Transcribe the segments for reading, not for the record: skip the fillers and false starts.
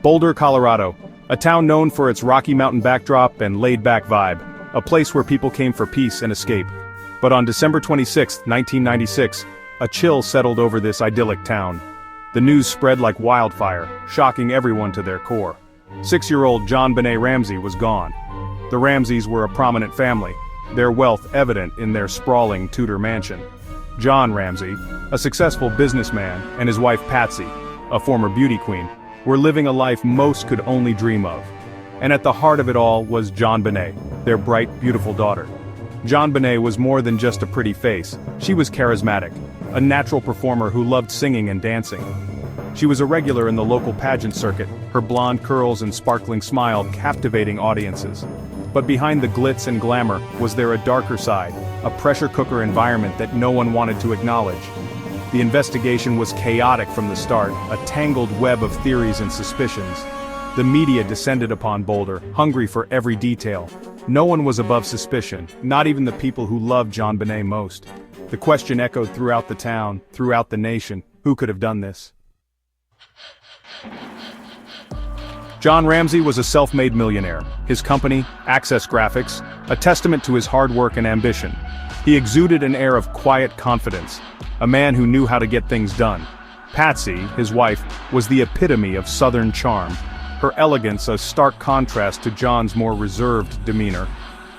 Boulder, Colorado, a town known for its Rocky Mountain backdrop and laid-back vibe, a place where people came for peace and escape. But on December 26, 1996, a chill settled over this idyllic town. The news spread like wildfire, shocking everyone to their core. 6-year-old JonBenet Ramsey was gone. The Ramseys were a prominent family, their wealth evident in their sprawling Tudor mansion. John Ramsey, a successful businessman, and his wife Patsy, a former beauty queen, were living a life most could only dream of. And at the heart of it all was JonBenet, their bright, beautiful daughter. JonBenet was more than just a pretty face. She was charismatic, a natural performer who loved singing and dancing. She was a regular in the local pageant circuit, her blonde curls and sparkling smile captivating audiences. But behind the glitz and glamour was there a darker side, a pressure cooker environment that no one wanted to acknowledge. The investigation was chaotic from the start, a tangled web of theories and suspicions. The media descended upon Boulder, hungry for every detail. No one was above suspicion, not even the people who loved JonBenet most. The question echoed throughout the town, throughout the nation: who could have done this? John Ramsey was a self-made millionaire. His company, Access Graphics, a testament to his hard work and ambition. He exuded an air of quiet confidence, a man who knew how to get things done. Patsy, his wife, was the epitome of Southern charm, her elegance a stark contrast to John's more reserved demeanor.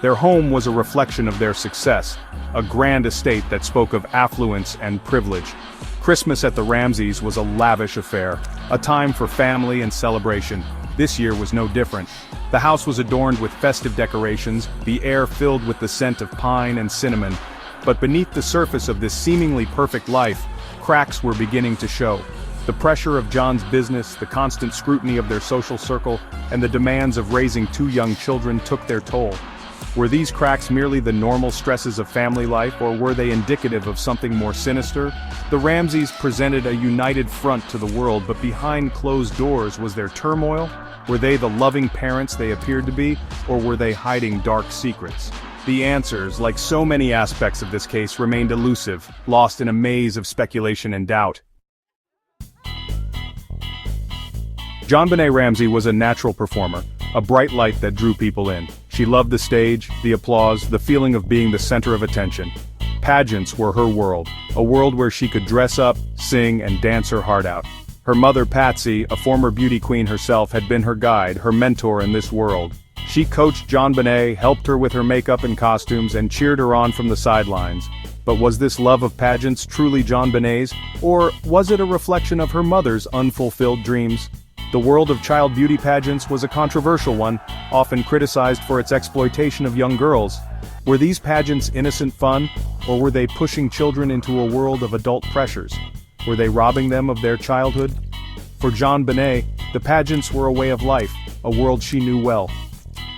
Their home was a reflection of their success, a grand estate that spoke of affluence and privilege. Christmas at the Ramseys was a lavish affair, a time for family and celebration. This year was no different. The house was adorned with festive decorations, the air filled with the scent of pine and cinnamon. But beneath the surface of this seemingly perfect life, cracks were beginning to show. The pressure of John's business, the constant scrutiny of their social circle, and the demands of raising 2 young children took their toll. Were these cracks merely the normal stresses of family life, or were they indicative of something more sinister? The Ramseys presented a united front to the world, but behind closed doors was there turmoil? Were they the loving parents they appeared to be, or were they hiding dark secrets? The answers, like so many aspects of this case, remained elusive, lost in a maze of speculation and doubt. JonBenet Ramsey was a natural performer, a bright light that drew people in. She loved the stage, the applause, the feeling of being the center of attention. Pageants were her world, a world where she could dress up, sing, and dance her heart out. Her mother Patsy, a former beauty queen herself, had been her guide, her mentor in this world. She coached JonBenet, helped her with her makeup and costumes, and cheered her on from the sidelines. But was this love of pageants truly JonBenet's, or was it a reflection of her mother's unfulfilled dreams? The world of child beauty pageants was a controversial one, often criticized for its exploitation of young girls. Were these pageants innocent fun, or were they pushing children into a world of adult pressures? Were they robbing them of their childhood? For JonBenet, the pageants were a way of life, a world she knew well.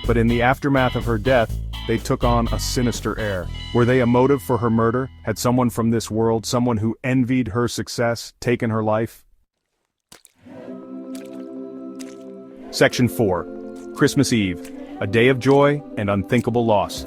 But in the aftermath of her death, they took on a sinister air. Were they a motive for her murder? Had someone from this world, someone who envied her success, taken her life? Section 4. Christmas Eve, a day of joy and unthinkable loss.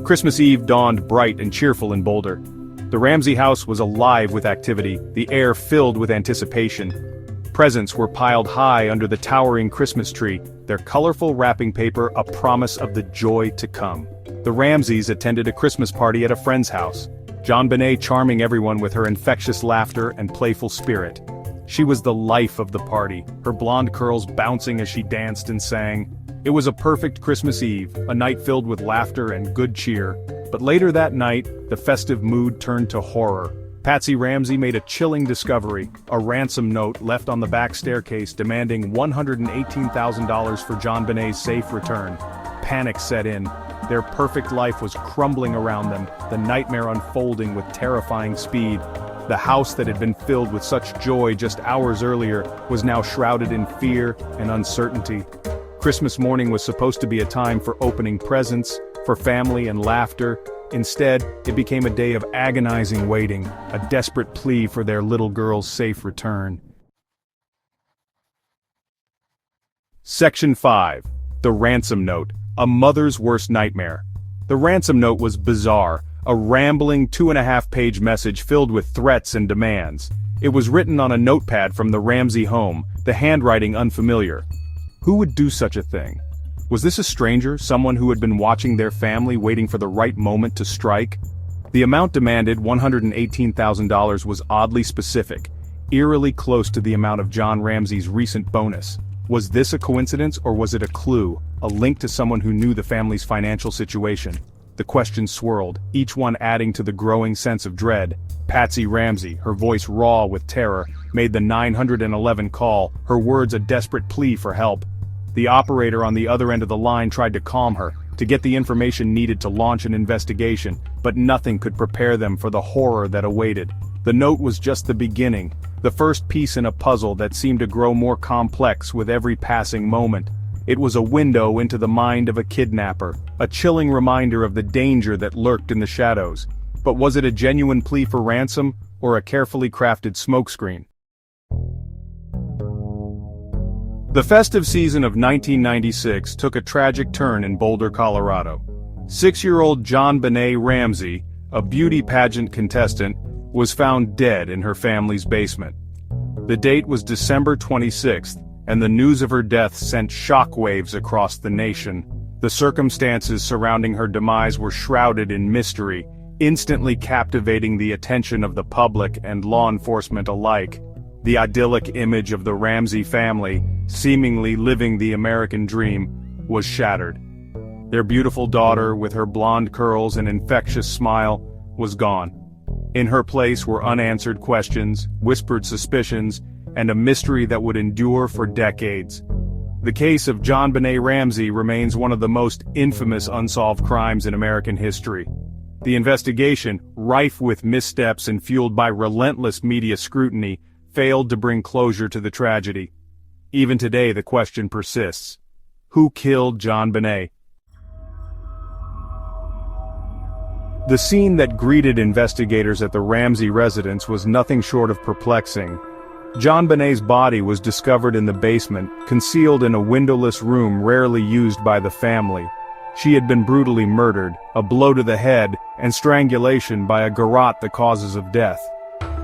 Christmas Eve dawned bright and cheerful in Boulder. The Ramsey house was alive with activity, the air filled with anticipation. Presents were piled high under the towering Christmas tree, their colorful wrapping paper a promise of the joy to come. The Ramseys attended a Christmas party at a friend's house, JonBenet charming everyone with her infectious laughter and playful spirit. She was the life of the party, her blonde curls bouncing as she danced and sang. It was a perfect Christmas Eve, a night filled with laughter and good cheer. But later that night, the festive mood turned to horror. Patsy Ramsey made a chilling discovery, a ransom note left on the back staircase demanding $118,000 for JonBenet's safe return. Panic set in. Their perfect life was crumbling around them, the nightmare unfolding with terrifying speed. The house that had been filled with such joy just hours earlier was now shrouded in fear and uncertainty. Christmas morning was supposed to be a time for opening presents, for family and laughter. Instead, it became a day of agonizing waiting, a desperate plea for their little girl's safe return. Section 5. The Ransom Note, a mother's worst nightmare. The ransom note was bizarre, a rambling 2.5-page message filled with threats and demands. It was written on a notepad from the Ramsey home, the handwriting unfamiliar. Who would do such a thing? Was this a stranger, someone who had been watching their family waiting for the right moment to strike? The amount demanded, $118,000, was oddly specific, eerily close to the amount of John Ramsey's recent bonus. Was this a coincidence, or was it a clue, a link to someone who knew the family's financial situation? The questions swirled, each one adding to the growing sense of dread. Patsy Ramsey, her voice raw with terror, made the 911 call, her words a desperate plea for help. The operator on the other end of the line tried to calm her, to get the information needed to launch an investigation, but nothing could prepare them for the horror that awaited. The note was just the beginning, the first piece in a puzzle that seemed to grow more complex with every passing moment. It was a window into the mind of a kidnapper, a chilling reminder of the danger that lurked in the shadows. But was it a genuine plea for ransom, or a carefully crafted smokescreen? The festive season of 1996 took a tragic turn in Boulder, Colorado. 6-year-old JonBenet Ramsey, a beauty pageant contestant, was found dead in her family's basement. The date was December 26th, and the news of her death sent shockwaves across the nation. The circumstances surrounding her demise were shrouded in mystery, instantly captivating the attention of the public and law enforcement alike. The idyllic image of the Ramsey family, seemingly living the American dream, was shattered. Their beautiful daughter, with her blonde curls and infectious smile, was gone. In her place were unanswered questions, whispered suspicions, and a mystery that would endure for decades. The case of JonBenet Ramsey remains one of the most infamous unsolved crimes in American history. The investigation, rife with missteps and fueled by relentless media scrutiny, failed to bring closure to the tragedy. Even today the question persists. Who killed JonBenet? The scene that greeted investigators at the Ramsey residence was nothing short of perplexing. JonBenet's body was discovered in the basement, concealed in a windowless room rarely used by the family. She had been brutally murdered, a blow to the head, and strangulation by a garrote the causes of death.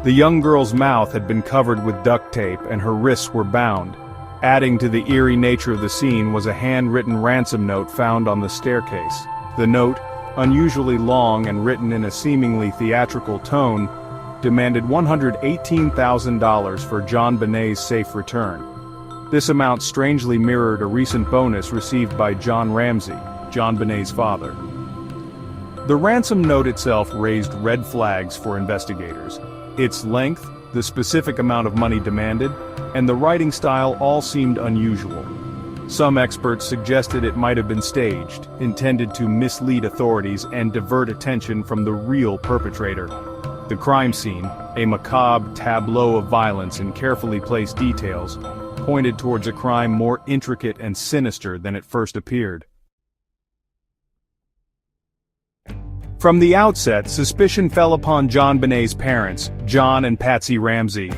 The young girl's mouth had been covered with duct tape and her wrists were bound. Adding to the eerie nature of the scene was a handwritten ransom note found on the staircase. The note, unusually long and written in a seemingly theatrical tone, demanded $118,000 for JonBenet's safe return. This amount strangely mirrored a recent bonus received by John Ramsey, JonBenet's father. The ransom note itself raised red flags for investigators. Its length, the specific amount of money demanded, and the writing style all seemed unusual. Some experts suggested it might have been staged, intended to mislead authorities and divert attention from the real perpetrator. The crime scene, a macabre tableau of violence and carefully placed details, pointed towards a crime more intricate and sinister than it first appeared. From the outset, suspicion fell upon JonBenet's parents, John and Patsy Ramsey.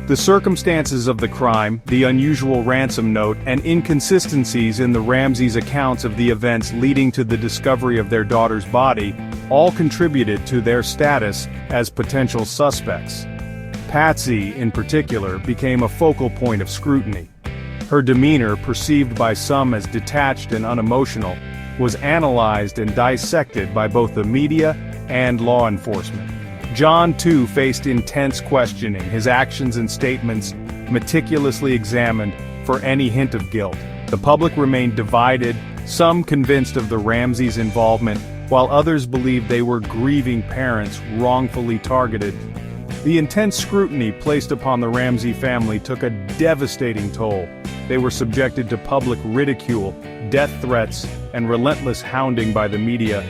The circumstances of the crime, the unusual ransom note, and inconsistencies in the Ramseys' accounts of the events leading to the discovery of their daughter's body all contributed to their status as potential suspects. Patsy, in particular, became a focal point of scrutiny. Her demeanor, perceived by some as detached and unemotional, was analyzed and dissected by both the media and law enforcement. John, too, faced intense questioning, his actions and statements meticulously examined for any hint of guilt. The public remained divided, some convinced of the Ramseys' involvement, while others believed they were grieving parents wrongfully targeted. The intense scrutiny placed upon the Ramsey family took a devastating toll. They were subjected to public ridicule, death threats, and relentless hounding by the media.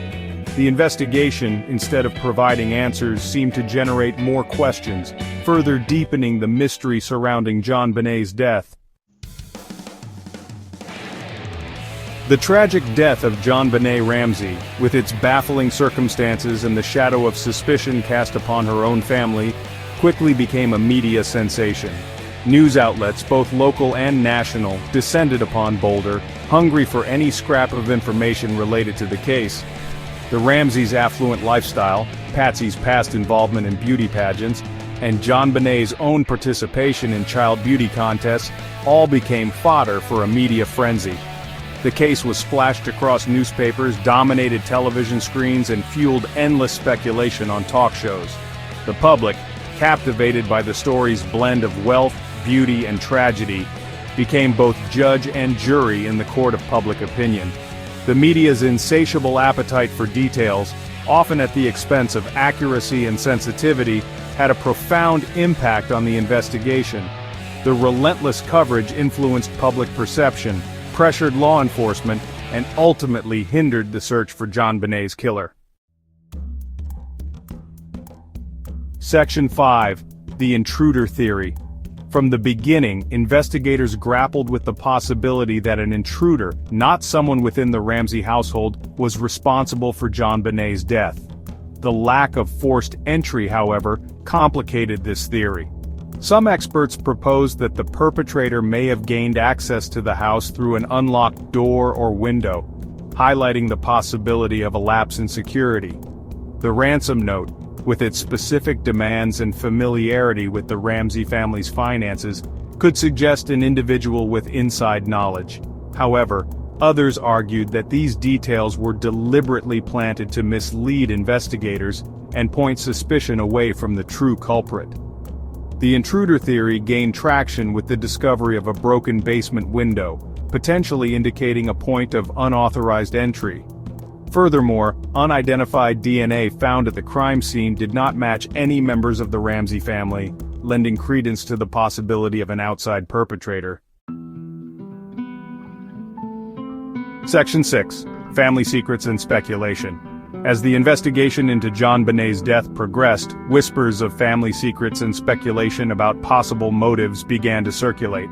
The investigation, instead of providing answers, seemed to generate more questions, further deepening the mystery surrounding JonBenet's death. The tragic death of JonBenet Ramsey, with its baffling circumstances and the shadow of suspicion cast upon her own family, quickly became a media sensation. News outlets, both local and national, descended upon Boulder, hungry for any scrap of information related to the case. The Ramseys' affluent lifestyle, Patsy's past involvement in beauty pageants, and JonBenet's own participation in child beauty contests all became fodder for a media frenzy. The case was splashed across newspapers, dominated television screens, and fueled endless speculation on talk shows. The public, captivated by the story's blend of wealth, beauty, and tragedy, became both judge and jury in the court of public opinion. The media's insatiable appetite for details, often at the expense of accuracy and sensitivity, had a profound impact on the investigation. The relentless coverage influenced public perception, pressured law enforcement, and ultimately hindered the search for JonBenet's killer. Section 5. The Intruder Theory. From the beginning, investigators grappled with the possibility that an intruder, not someone within the Ramsey household, was responsible for JonBenet's death. The lack of forced entry, however, complicated this theory. Some experts proposed that the perpetrator may have gained access to the house through an unlocked door or window, highlighting the possibility of a lapse in security. The ransom note, with its specific demands and familiarity with the Ramsey family's finances, could suggest an individual with inside knowledge. However, others argued that these details were deliberately planted to mislead investigators and point suspicion away from the true culprit. The intruder theory gained traction with the discovery of a broken basement window, potentially indicating a point of unauthorized entry. Furthermore, unidentified DNA found at the crime scene did not match any members of the Ramsey family, lending credence to the possibility of an outside perpetrator. Section 6. Family Secrets and Speculation. As the investigation into JonBenet's death progressed, whispers of family secrets and speculation about possible motives began to circulate.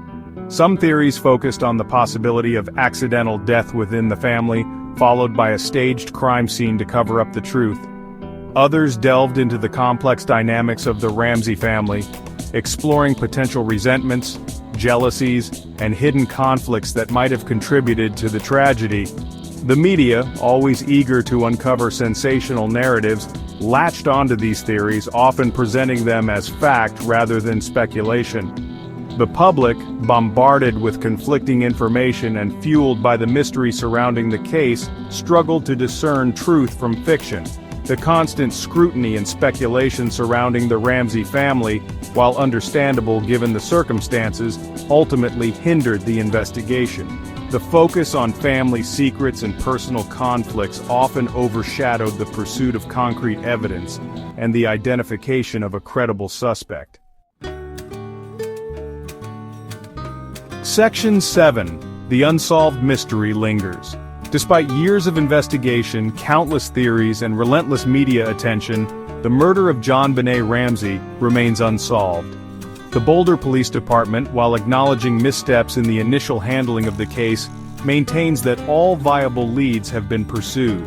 Some theories focused on the possibility of accidental death within the family, followed by a staged crime scene to cover up the truth. Others delved into the complex dynamics of the Ramsey family, exploring potential resentments, jealousies, and hidden conflicts that might have contributed to the tragedy. The media, always eager to uncover sensational narratives, latched onto these theories, often presenting them as fact rather than speculation. The public, bombarded with conflicting information and fueled by the mystery surrounding the case, struggled to discern truth from fiction. The constant scrutiny and speculation surrounding the Ramsey family, while understandable given the circumstances, ultimately hindered the investigation. The focus on family secrets and personal conflicts often overshadowed the pursuit of concrete evidence and the identification of a credible suspect. Section 7. The Unsolved Mystery Lingers. Despite years of investigation, countless theories, and relentless media attention, the murder of JonBenet Ramsey remains unsolved. The Boulder Police Department, while acknowledging missteps in the initial handling of the case, maintains that all viable leads have been pursued.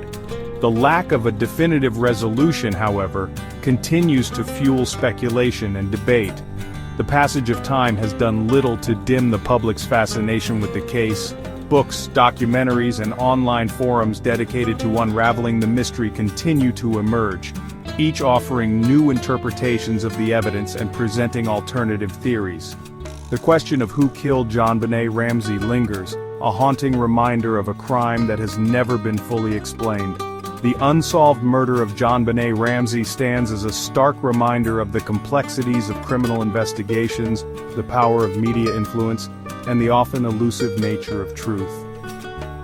The lack of a definitive resolution, however, continues to fuel speculation and debate. The passage of time has done little to dim the public's fascination with the case. Books, documentaries, and online forums dedicated to unraveling the mystery continue to emerge, each offering new interpretations of the evidence and presenting alternative theories. The question of who killed JonBenet Ramsey lingers, a haunting reminder of a crime that has never been fully explained. The unsolved murder of JonBenet Ramsey stands as a stark reminder of the complexities of criminal investigations, the power of media influence, and the often elusive nature of truth.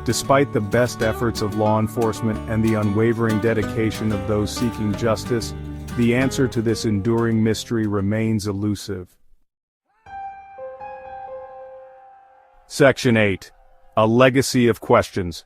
Despite the best efforts of law enforcement and the unwavering dedication of those seeking justice, the answer to this enduring mystery remains elusive. Section 8. A Legacy of Questions.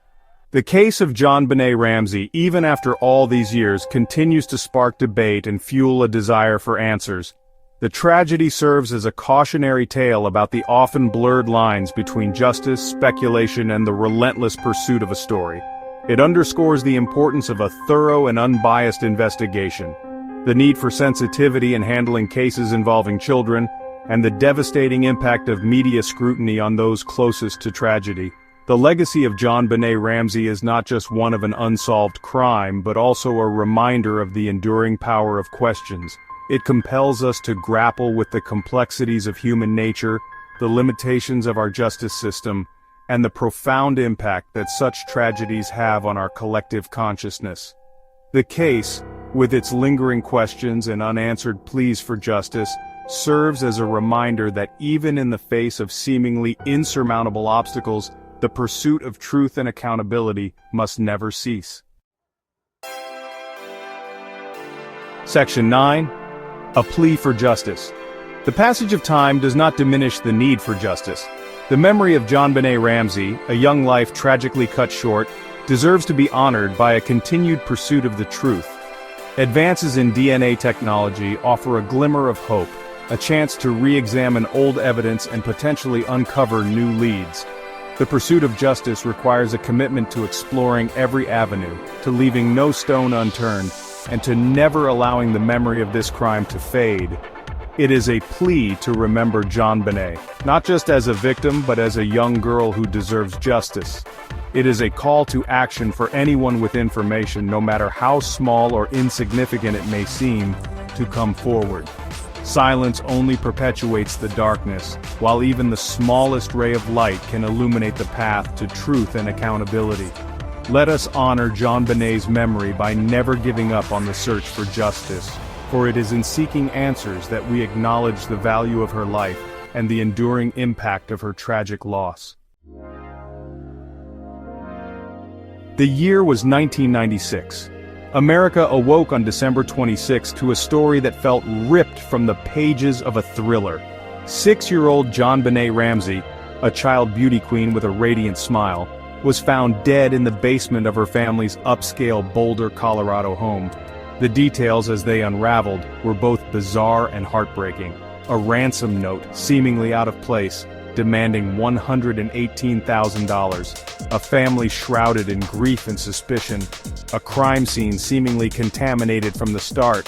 The case of JonBenet Ramsey, even after all these years, continues to spark debate and fuel a desire for answers. The tragedy serves as a cautionary tale about the often blurred lines between justice, speculation, and the relentless pursuit of a story. It underscores the importance of a thorough and unbiased investigation, the need for sensitivity in handling cases involving children, and the devastating impact of media scrutiny on those closest to tragedy. The legacy of JonBenet Ramsey is not just one of an unsolved crime, but also a reminder of the enduring power of questions. It compels us to grapple with the complexities of human nature, the limitations of our justice system, and the profound impact that such tragedies have on our collective consciousness. The case, with its lingering questions and unanswered pleas for justice, serves as a reminder that even in the face of seemingly insurmountable obstacles, the pursuit of truth and accountability must never cease. Section 9. A plea for justice. The passage of time does not diminish the need for justice. The memory of JonBenet Ramsey, a young life tragically cut short, deserves to be honored by a continued pursuit of the truth. Advances in DNA technology offer a glimmer of hope, a chance to re-examine old evidence and potentially uncover new leads. The pursuit of justice requires a commitment to exploring every avenue, to leaving no stone unturned, and to never allowing the memory of this crime to fade. It is a plea to remember JonBenet, not just as a victim but as a young girl who deserves justice. It is a call to action for anyone with information, no matter how small or insignificant it may seem, to come forward. Silence only perpetuates the darkness, while even the smallest ray of light can illuminate the path to truth and accountability. Let us honor JonBenet's memory by never giving up on the search for justice, for it is in seeking answers that we acknowledge the value of her life and the enduring impact of her tragic loss. The year was 1996. America awoke on December 26 to a story that felt ripped from the pages of a thriller. 6-year-old JonBenet Ramsey, a child beauty queen with a radiant smile, was found dead in the basement of her family's upscale Boulder, Colorado home. The details as they unraveled were both bizarre and heartbreaking. A ransom note, seemingly out of place, demanding $118,000, a family shrouded in grief and suspicion, a crime scene seemingly contaminated from the start.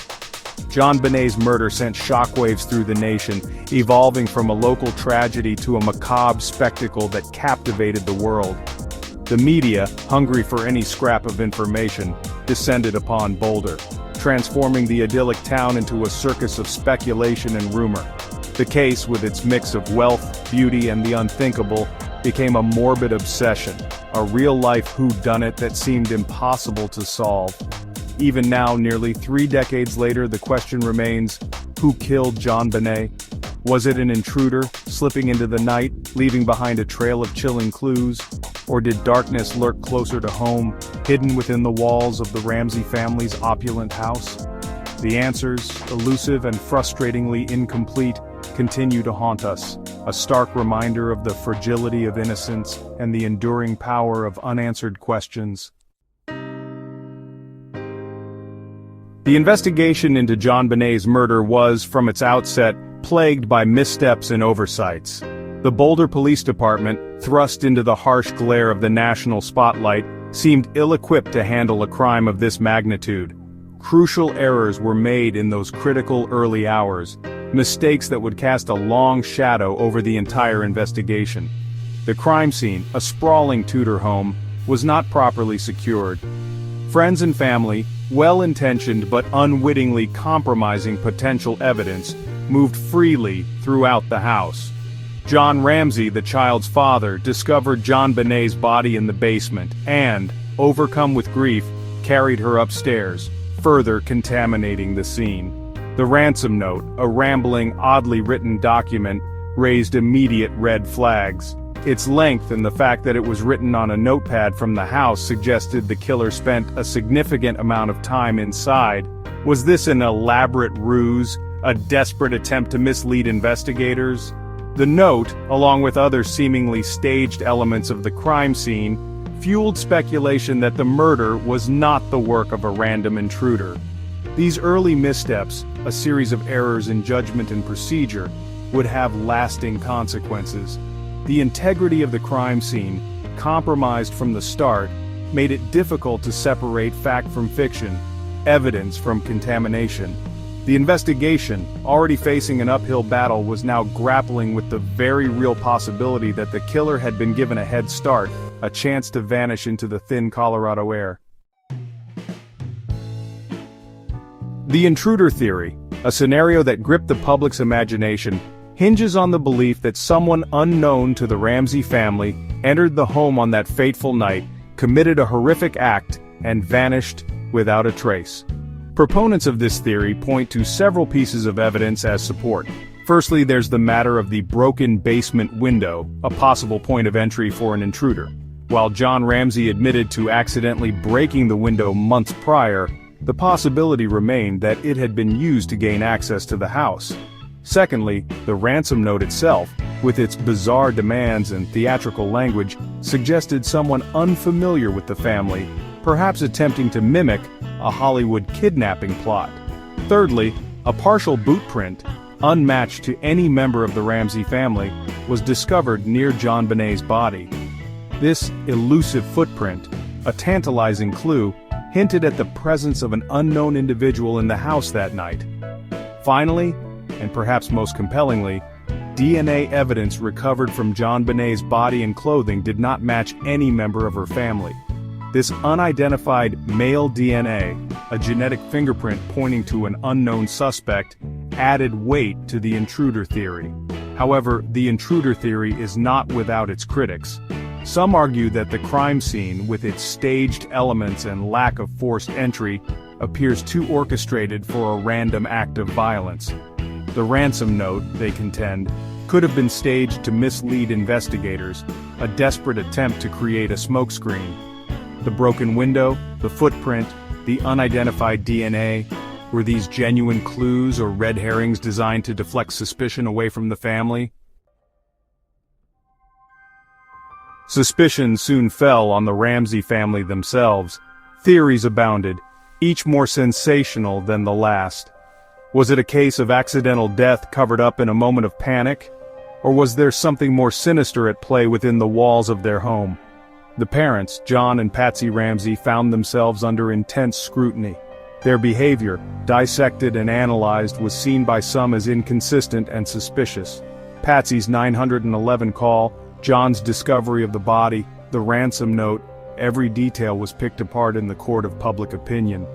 JonBenet's murder sent shockwaves through the nation, evolving from a local tragedy to a macabre spectacle that captivated the world. The media, hungry for any scrap of information, descended upon Boulder, transforming the idyllic town into a circus of speculation and rumor. The case, with its mix of wealth, beauty, and the unthinkable, became a morbid obsession, a real-life whodunit that seemed impossible to solve. Even now, nearly 3 decades later, the question remains, who killed JonBenet? Was it an intruder, slipping into the night, leaving behind a trail of chilling clues? Or did darkness lurk closer to home, hidden within the walls of the Ramsey family's opulent house? The answers, elusive and frustratingly incomplete, continue to haunt us, a stark reminder of the fragility of innocence and the enduring power of unanswered questions. The investigation into JonBenet's murder was, from its outset, plagued by missteps and oversights. The Boulder Police Department, thrust into the harsh glare of the national spotlight, seemed ill-equipped to handle a crime of this magnitude. Crucial errors were made in those critical early hours, mistakes that would cast a long shadow over the entire investigation. The crime scene, a sprawling Tudor home, was not properly secured. Friends and family, well-intentioned but unwittingly compromising potential evidence, moved freely throughout the house. John Ramsey, the child's father, discovered JonBenet's body in the basement and, overcome with grief, carried her upstairs, further contaminating the scene. The ransom note, a rambling, oddly written document, raised immediate red flags. Its length and the fact that it was written on a notepad from the house suggested the killer spent a significant amount of time inside. Was this an elaborate ruse, a desperate attempt to mislead investigators? The note, along with other seemingly staged elements of the crime scene, fueled speculation that the murder was not the work of a random intruder. These early missteps, a series of errors in judgment and procedure, would have lasting consequences. The integrity of the crime scene, compromised from the start, made it difficult to separate fact from fiction, evidence from contamination. The investigation, already facing an uphill battle, was now grappling with the very real possibility that the killer had been given a head start, a chance to vanish into the thin Colorado air. The intruder theory, A scenario that gripped the public's imagination hinges on the belief that someone unknown to the Ramsey family entered the home on that fateful night, committed a horrific act, and vanished without a trace. Proponents of this theory point to several pieces of evidence as support. Firstly, there's the matter of the broken basement window, a possible point of entry for an intruder. While John Ramsey admitted to accidentally breaking the window months prior, the possibility remained that it had been used to gain access to the house. Secondly, the ransom note itself, with its bizarre demands and theatrical language, suggested someone unfamiliar with the family, perhaps attempting to mimic a Hollywood kidnapping plot. Thirdly, a partial boot print, unmatched to any member of the Ramsey family, was discovered near JonBenet's body. This elusive footprint, a tantalizing clue, hinted at the presence of an unknown individual in the house that night. Finally, and perhaps most compellingly, DNA evidence recovered from JonBenet's body and clothing did not match any member of her family. This unidentified male DNA, a genetic fingerprint pointing to an unknown suspect, added weight to the intruder theory. However, the intruder theory is not without its critics. Some argue that the crime scene, with its staged elements and lack of forced entry, appears too orchestrated for a random act of violence. The ransom note, they contend, could have been staged to mislead investigators, a desperate attempt to create a smokescreen. The broken window, the footprint, the unidentified DNA, were these genuine clues or red herrings designed to deflect suspicion away from the family? Suspicion soon fell on the Ramsey family themselves. Theories abounded, each more sensational than the last. Was it a case of accidental death covered up in a moment of panic? Or was there something more sinister at play within the walls of their home? The parents, John and Patsy Ramsey, found themselves under intense scrutiny. Their behavior, dissected and analyzed, was seen by some as inconsistent and suspicious. Patsy's 911 call, John's discovery of the body, the ransom note, every detail was picked apart in the court of public opinion.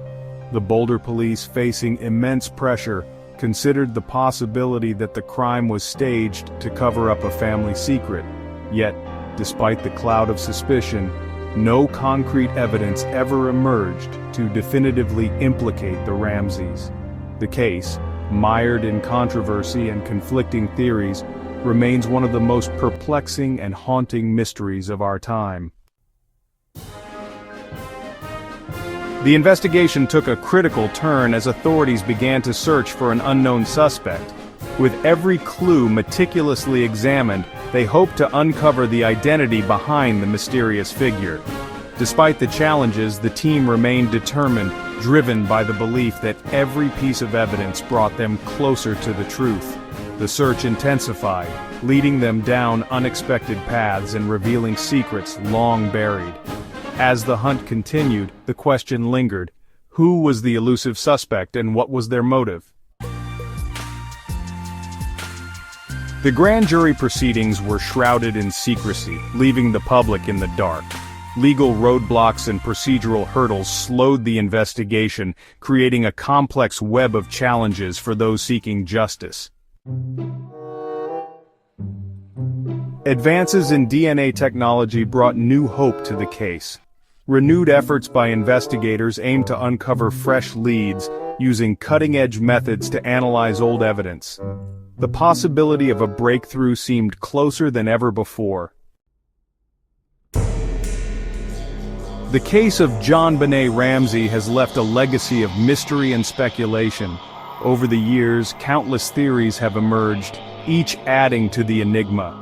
The Boulder police, facing immense pressure, considered the possibility that the crime was staged to cover up a family secret. Yet, despite the cloud of suspicion, no concrete evidence ever emerged to definitively implicate the Ramseys. The case, mired in controversy and conflicting theories, remains one of the most perplexing and haunting mysteries of our time. The investigation took a critical turn as authorities began to search for an unknown suspect. With every clue meticulously examined, they hoped to uncover the identity behind the mysterious figure. Despite the challenges, the team remained determined, driven by the belief that every piece of evidence brought them closer to the truth. The search intensified, leading them down unexpected paths and revealing secrets long buried. As the hunt continued, the question lingered: who was the elusive suspect and what was their motive? The grand jury proceedings were shrouded in secrecy, leaving the public in the dark. Legal roadblocks and procedural hurdles slowed the investigation, creating a complex web of challenges for those seeking justice. Advances in DNA technology brought new hope to the case. Renewed efforts by investigators aimed to uncover fresh leads, using cutting-edge methods to analyze old evidence. The possibility of a breakthrough seemed closer than ever before. The case of JonBenet Ramsey has left a legacy of mystery and speculation. Over the years, countless theories have emerged, each adding to the enigma.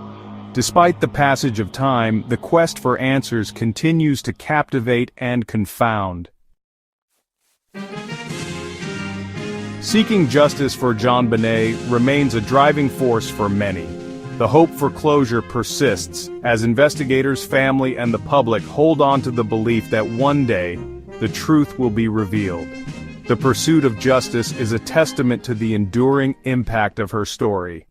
Despite the passage of time, the quest for answers continues to captivate and confound. Seeking justice for JonBenet remains a driving force for many. The hope for closure persists, as investigators, family, and the public hold on to the belief that one day, the truth will be revealed. The pursuit of justice is a testament to the enduring impact of her story.